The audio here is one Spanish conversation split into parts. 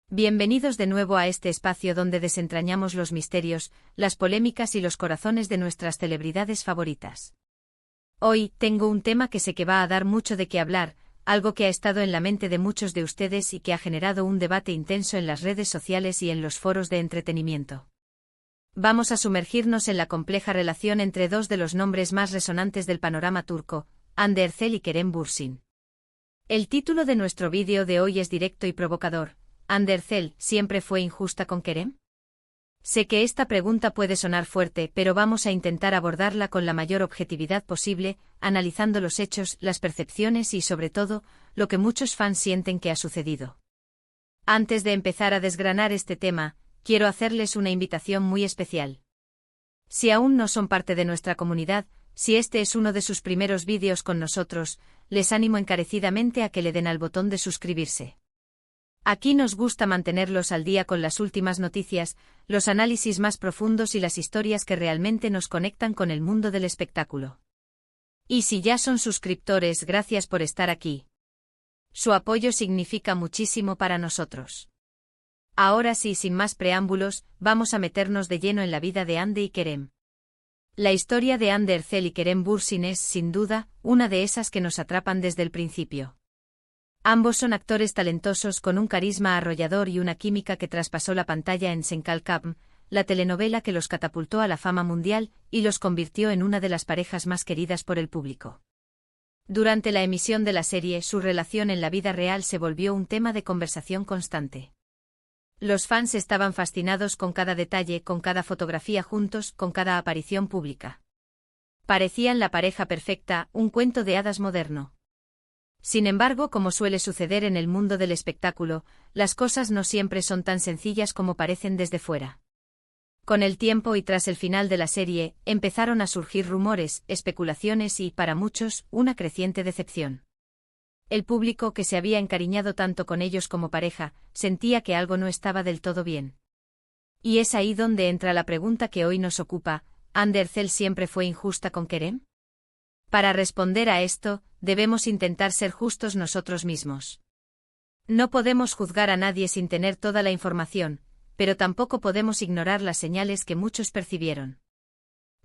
Bienvenidos de nuevo a este espacio donde desentrañamos los misterios, las polémicas y los corazones de nuestras celebridades favoritas. Hoy, tengo un tema que sé que va a dar mucho de qué hablar, algo que ha estado en la mente de muchos de ustedes y que ha generado un debate intenso en las redes sociales y en los foros de entretenimiento. Vamos a sumergirnos en la compleja relación entre dos de los nombres más resonantes del panorama turco, Hande Erçel y Kerem Bürsin. El título de nuestro vídeo de hoy es directo y provocador. ¿Hande Erçel siempre fue injusta con Kerem? Sé que esta pregunta puede sonar fuerte, pero vamos a intentar abordarla con la mayor objetividad posible, analizando los hechos, las percepciones y, sobre todo, lo que muchos fans sienten que ha sucedido. Antes de empezar a desgranar este tema, quiero hacerles una invitación muy especial. Si aún no son parte de nuestra comunidad, si este es uno de sus primeros vídeos con nosotros, les animo encarecidamente a que le den al botón de suscribirse. Aquí nos gusta mantenerlos al día con las últimas noticias, los análisis más profundos y las historias que realmente nos conectan con el mundo del espectáculo. Y si ya son suscriptores, gracias por estar aquí. Su apoyo significa muchísimo para nosotros. Ahora sí, sin más preámbulos, vamos a meternos de lleno en la vida de Hande y Kerem. La historia de Hande Erçel y Kerem Bürsin es, sin duda, una de esas que nos atrapan desde el principio. Ambos son actores talentosos con un carisma arrollador y una química que traspasó la pantalla en Sen Kalkapm, la telenovela que los catapultó a la fama mundial y los convirtió en una de las parejas más queridas por el público. Durante la emisión de la serie, su relación en la vida real se volvió un tema de conversación constante. Los fans estaban fascinados con cada detalle, con cada fotografía juntos, con cada aparición pública. Parecían la pareja perfecta, un cuento de hadas moderno. Sin embargo, como suele suceder en el mundo del espectáculo, las cosas no siempre son tan sencillas como parecen desde fuera. Con el tiempo y tras el final de la serie, empezaron a surgir rumores, especulaciones y, para muchos, una creciente decepción. El público, que se había encariñado tanto con ellos como pareja, sentía que algo no estaba del todo bien. Y es ahí donde entra la pregunta que hoy nos ocupa: ¿Hande Erçel siempre fue injusta con Kerem? Para responder a esto, debemos intentar ser justos nosotros mismos. No podemos juzgar a nadie sin tener toda la información, pero tampoco podemos ignorar las señales que muchos percibieron.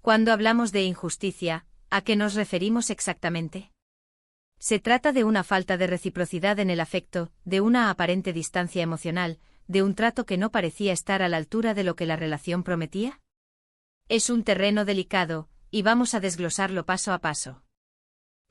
Cuando hablamos de injusticia, ¿a qué nos referimos exactamente? Se trata de una falta de reciprocidad en el afecto, de una aparente distancia emocional, de un trato que no parecía estar a la altura de lo que la relación prometía. Es un terreno delicado, y vamos a desglosarlo paso a paso.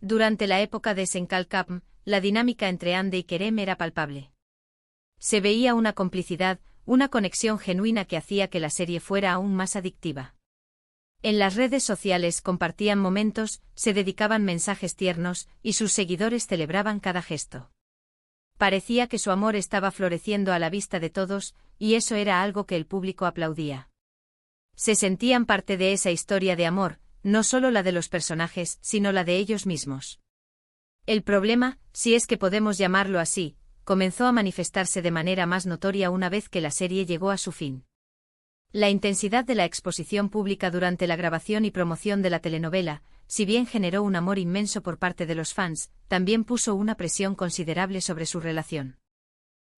Durante la época de Sen Kalkapm, la dinámica entre Hande y Kerem era palpable. Se veía una complicidad, una conexión genuina que hacía que la serie fuera aún más adictiva. En las redes sociales compartían momentos, se dedicaban mensajes tiernos, y sus seguidores celebraban cada gesto. Parecía que su amor estaba floreciendo a la vista de todos, y eso era algo que el público aplaudía. Se sentían parte de esa historia de amor, no solo la de los personajes, sino la de ellos mismos. El problema, si es que podemos llamarlo así, comenzó a manifestarse de manera más notoria una vez que la serie llegó a su fin. La intensidad de la exposición pública durante la grabación y promoción de la telenovela, si bien generó un amor inmenso por parte de los fans, también puso una presión considerable sobre su relación.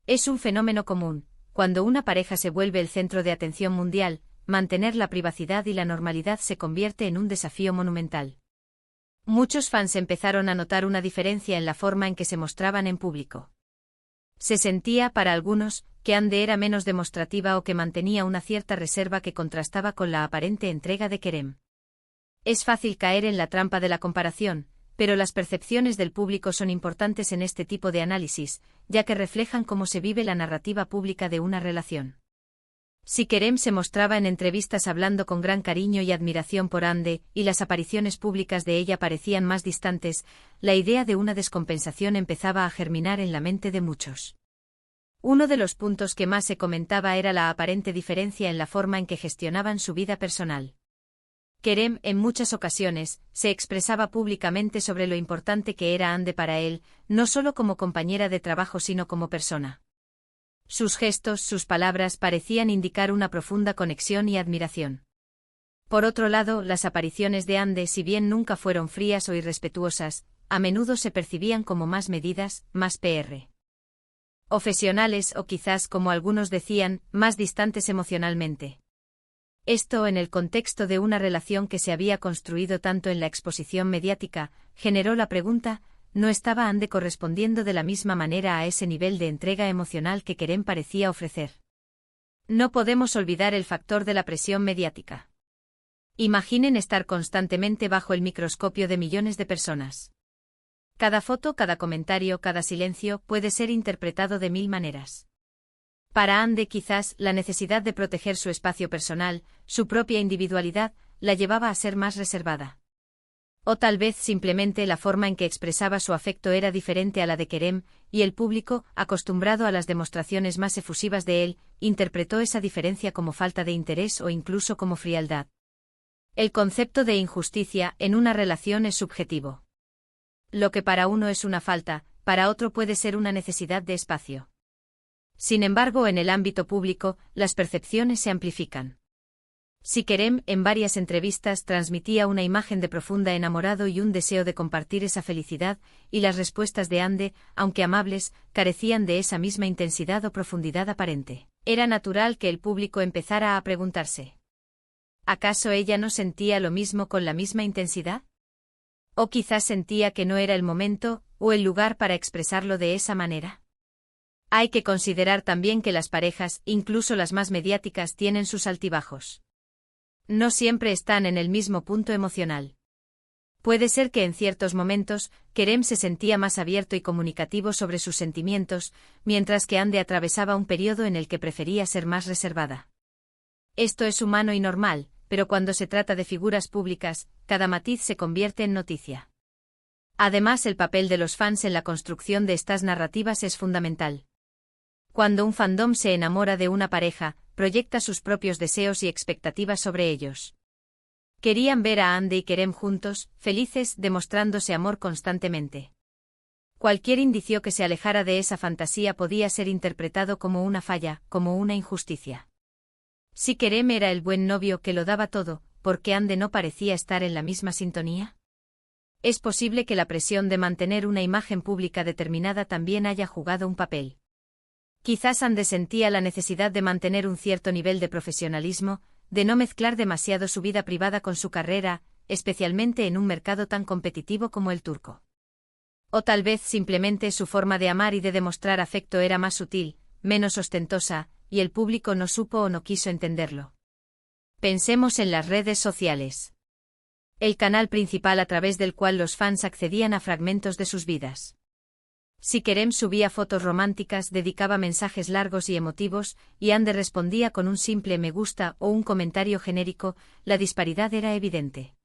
Es un fenómeno común, cuando una pareja se vuelve el centro de atención mundial, mantener la privacidad y la normalidad se convierte en un desafío monumental. Muchos fans empezaron a notar una diferencia en la forma en que se mostraban en público. Se sentía, para algunos, que Hande era menos demostrativa o que mantenía una cierta reserva que contrastaba con la aparente entrega de Kerem. Es fácil caer en la trampa de la comparación, pero las percepciones del público son importantes en este tipo de análisis, ya que reflejan cómo se vive la narrativa pública de una relación. Si Kerem se mostraba en entrevistas hablando con gran cariño y admiración por Hande, y las apariciones públicas de ella parecían más distantes, la idea de una descompensación empezaba a germinar en la mente de muchos. Uno de los puntos que más se comentaba era la aparente diferencia en la forma en que gestionaban su vida personal. Kerem, en muchas ocasiones, se expresaba públicamente sobre lo importante que era Hande para él, no solo como compañera de trabajo sino como persona. Sus gestos, sus palabras parecían indicar una profunda conexión y admiración. Por otro lado, las apariciones de Hande, si bien nunca fueron frías o irrespetuosas, a menudo se percibían como más medidas, más PR. Profesionales o quizás, como algunos decían, más distantes emocionalmente. Esto, en el contexto de una relación que se había construido tanto en la exposición mediática, generó la pregunta: ¿no estaba Ande correspondiendo de la misma manera a ese nivel de entrega emocional que Kerem parecía ofrecer? No podemos olvidar el factor de la presión mediática. Imaginen estar constantemente bajo el microscopio de millones de personas. Cada foto, cada comentario, cada silencio puede ser interpretado de mil maneras. Para Ande, quizás, la necesidad de proteger su espacio personal, su propia individualidad, la llevaba a ser más reservada. O tal vez simplemente la forma en que expresaba su afecto era diferente a la de Kerem, y el público, acostumbrado a las demostraciones más efusivas de él, interpretó esa diferencia como falta de interés o incluso como frialdad. El concepto de injusticia en una relación es subjetivo. Lo que para uno es una falta, para otro puede ser una necesidad de espacio. Sin embargo, en el ámbito público, las percepciones se amplifican. Si Kerem, en varias entrevistas, transmitía una imagen de profunda enamorado y un deseo de compartir esa felicidad, y las respuestas de Ande, aunque amables, carecían de esa misma intensidad o profundidad aparente, era natural que el público empezara a preguntarse: ¿acaso ella no sentía lo mismo con la misma intensidad? ¿O quizás sentía que no era el momento o el lugar para expresarlo de esa manera? Hay que considerar también que las parejas, incluso las más mediáticas, tienen sus altibajos. No siempre están en el mismo punto emocional. Puede ser que en ciertos momentos, Kerem se sentía más abierto y comunicativo sobre sus sentimientos, mientras que Ande atravesaba un periodo en el que prefería ser más reservada. Esto es humano y normal, pero cuando se trata de figuras públicas, cada matiz se convierte en noticia. Además, el papel de los fans en la construcción de estas narrativas es fundamental. Cuando un fandom se enamora de una pareja, proyecta sus propios deseos y expectativas sobre ellos. Querían ver a Ande y Kerem juntos, felices, demostrándose amor constantemente. Cualquier indicio que se alejara de esa fantasía podía ser interpretado como una falla, como una injusticia. Si Kerem era el buen novio que lo daba todo, ¿por qué Ande no parecía estar en la misma sintonía? Es posible que la presión de mantener una imagen pública determinada también haya jugado un papel. Quizás Ande sentía la necesidad de mantener un cierto nivel de profesionalismo, de no mezclar demasiado su vida privada con su carrera, especialmente en un mercado tan competitivo como el turco. O tal vez simplemente su forma de amar y de demostrar afecto era más sutil, menos ostentosa, y el público no supo o no quiso entenderlo. Pensemos en las redes sociales. El canal principal a través del cual los fans accedían a fragmentos de sus vidas. Si Kerem subía fotos románticas, dedicaba mensajes largos y emotivos, y Ande respondía con un simple me gusta o un comentario genérico, la disparidad era evidente.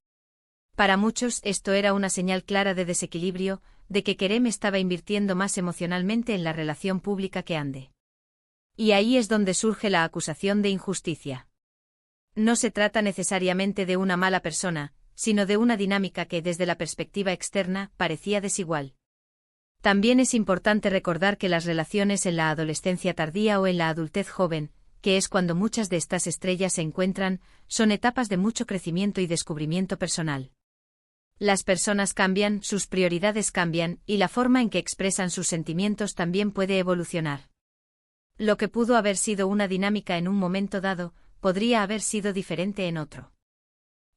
Para muchos esto era una señal clara de desequilibrio, de que Kerem estaba invirtiendo más emocionalmente en la relación pública que Ande. Y ahí es donde surge la acusación de injusticia. No se trata necesariamente de una mala persona, sino de una dinámica que, desde la perspectiva externa, parecía desigual. También es importante recordar que las relaciones en la adolescencia tardía o en la adultez joven, que es cuando muchas de estas estrellas se encuentran, son etapas de mucho crecimiento y descubrimiento personal. Las personas cambian, sus prioridades cambian, y la forma en que expresan sus sentimientos también puede evolucionar. Lo que pudo haber sido una dinámica en un momento dado, podría haber sido diferente en otro.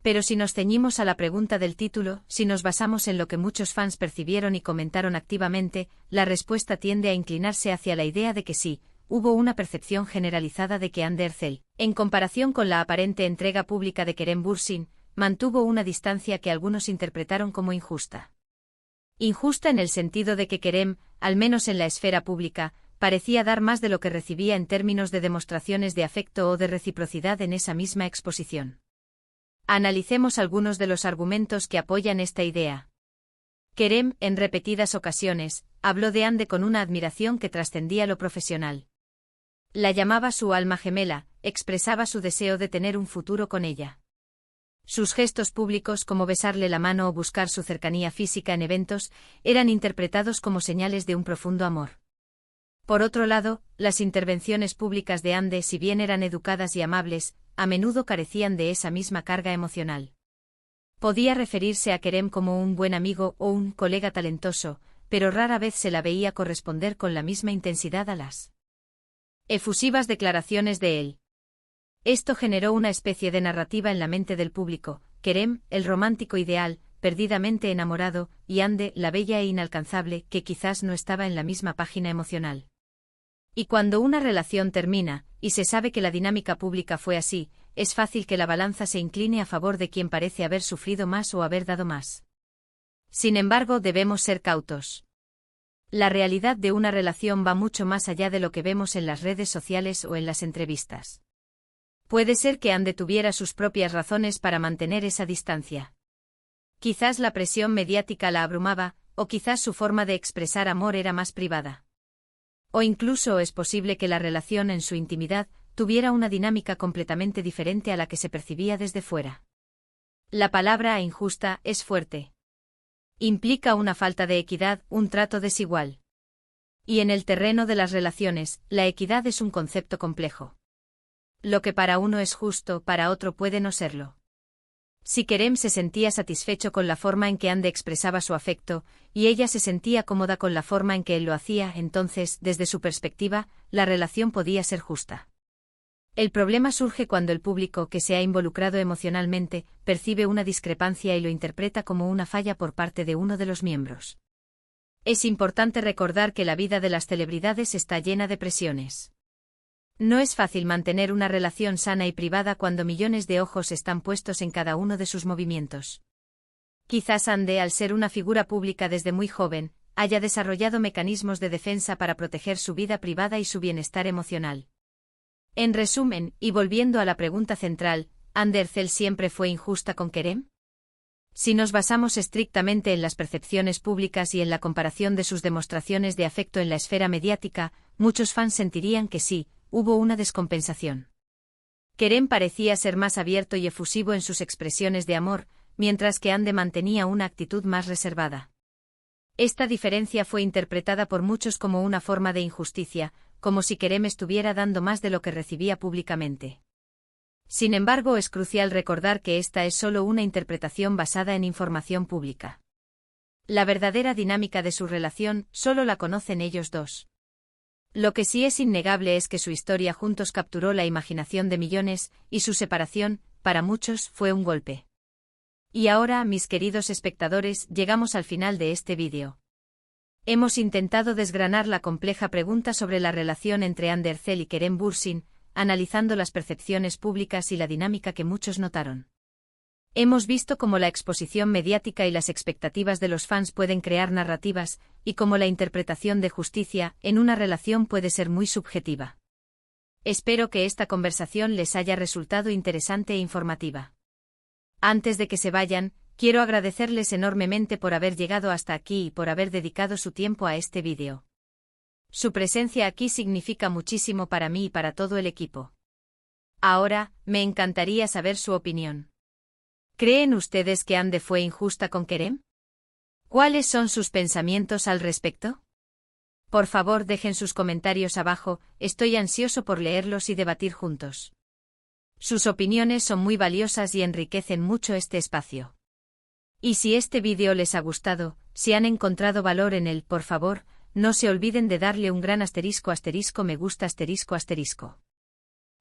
Pero si nos ceñimos a la pregunta del título, si nos basamos en lo que muchos fans percibieron y comentaron activamente, la respuesta tiende a inclinarse hacia la idea de que sí, hubo una percepción generalizada de que Ande Erçel, en comparación con la aparente entrega pública de Kerem Bürsin, mantuvo una distancia que algunos interpretaron como injusta. Injusta en el sentido de que Kerem, al menos en la esfera pública, parecía dar más de lo que recibía en términos de demostraciones de afecto o de reciprocidad en esa misma exposición. Analicemos algunos de los argumentos que apoyan esta idea. Kerem, en repetidas ocasiones, habló de Ande con una admiración que trascendía lo profesional. La llamaba su alma gemela, expresaba su deseo de tener un futuro con ella. Sus gestos públicos, como besarle la mano o buscar su cercanía física en eventos, eran interpretados como señales de un profundo amor. Por otro lado, las intervenciones públicas de Ande, si bien eran educadas y amables, a menudo carecían de esa misma carga emocional. Podía referirse a Kerem como un buen amigo o un colega talentoso, pero rara vez se la veía corresponder con la misma intensidad a las efusivas declaraciones de él. Esto generó una especie de narrativa en la mente del público: Kerem, el romántico ideal, perdidamente enamorado, y Ande, la bella e inalcanzable, que quizás no estaba en la misma página emocional. Y cuando una relación termina, y se sabe que la dinámica pública fue así, es fácil que la balanza se incline a favor de quien parece haber sufrido más o haber dado más. Sin embargo, debemos ser cautos. La realidad de una relación va mucho más allá de lo que vemos en las redes sociales o en las entrevistas. Puede ser que Ande tuviera sus propias razones para mantener esa distancia. Quizás la presión mediática la abrumaba, o quizás su forma de expresar amor era más privada. O incluso es posible que la relación en su intimidad tuviera una dinámica completamente diferente a la que se percibía desde fuera. La palabra injusta es fuerte. Implica una falta de equidad, un trato desigual. Y en el terreno de las relaciones, la equidad es un concepto complejo. Lo que para uno es justo, para otro puede no serlo. Si Kerem se sentía satisfecho con la forma en que Ande expresaba su afecto, y ella se sentía cómoda con la forma en que él lo hacía, entonces, desde su perspectiva, la relación podía ser justa. El problema surge cuando el público, que se ha involucrado emocionalmente, percibe una discrepancia y lo interpreta como una falla por parte de uno de los miembros. Es importante recordar que la vida de las celebridades está llena de presiones. No es fácil mantener una relación sana y privada cuando millones de ojos están puestos en cada uno de sus movimientos. Quizás Ande, al ser una figura pública desde muy joven, haya desarrollado mecanismos de defensa para proteger su vida privada y su bienestar emocional. En resumen, y volviendo a la pregunta central, ¿Ande Erçel siempre fue injusta con Kerem? Si nos basamos estrictamente en las percepciones públicas y en la comparación de sus demostraciones de afecto en la esfera mediática, muchos fans sentirían que sí, hubo una descompensación. Kerem parecía ser más abierto y efusivo en sus expresiones de amor, mientras que Ande mantenía una actitud más reservada. Esta diferencia fue interpretada por muchos como una forma de injusticia, como si Kerem estuviera dando más de lo que recibía públicamente. Sin embargo, es crucial recordar que esta es solo una interpretación basada en información pública. La verdadera dinámica de su relación solo la conocen ellos dos. Lo que sí es innegable es que su historia juntos capturó la imaginación de millones, y su separación, para muchos, fue un golpe. Y ahora, mis queridos espectadores, llegamos al final de este vídeo. Hemos intentado desgranar la compleja pregunta sobre la relación entre Ande Erçel y Kerem Bürsin, analizando las percepciones públicas y la dinámica que muchos notaron. Hemos visto cómo la exposición mediática y las expectativas de los fans pueden crear narrativas, y cómo la interpretación de justicia en una relación puede ser muy subjetiva. Espero que esta conversación les haya resultado interesante e informativa. Antes de que se vayan, quiero agradecerles enormemente por haber llegado hasta aquí y por haber dedicado su tiempo a este vídeo. Su presencia aquí significa muchísimo para mí y para todo el equipo. Ahora, me encantaría saber su opinión. ¿Creen ustedes que Ande fue injusta con Kerem? ¿Cuáles son sus pensamientos al respecto? Por favor, dejen sus comentarios abajo, estoy ansioso por leerlos y debatir juntos. Sus opiniones son muy valiosas y enriquecen mucho este espacio. Y si este vídeo les ha gustado, si han encontrado valor en él, por favor, no se olviden de darle un gran ** me gusta **.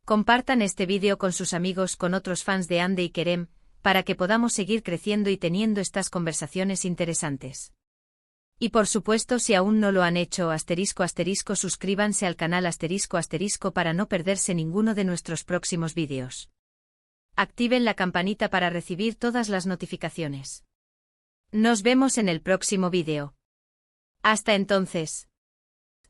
Compartan este vídeo con sus amigos, con otros fans de Ande y Kerem, para que podamos seguir creciendo y teniendo estas conversaciones interesantes. Y por supuesto, si aún no lo han hecho, ** suscríbanse al canal ** para no perderse ninguno de nuestros próximos vídeos. Activen la campanita para recibir todas las notificaciones. Nos vemos en el próximo vídeo. Hasta entonces.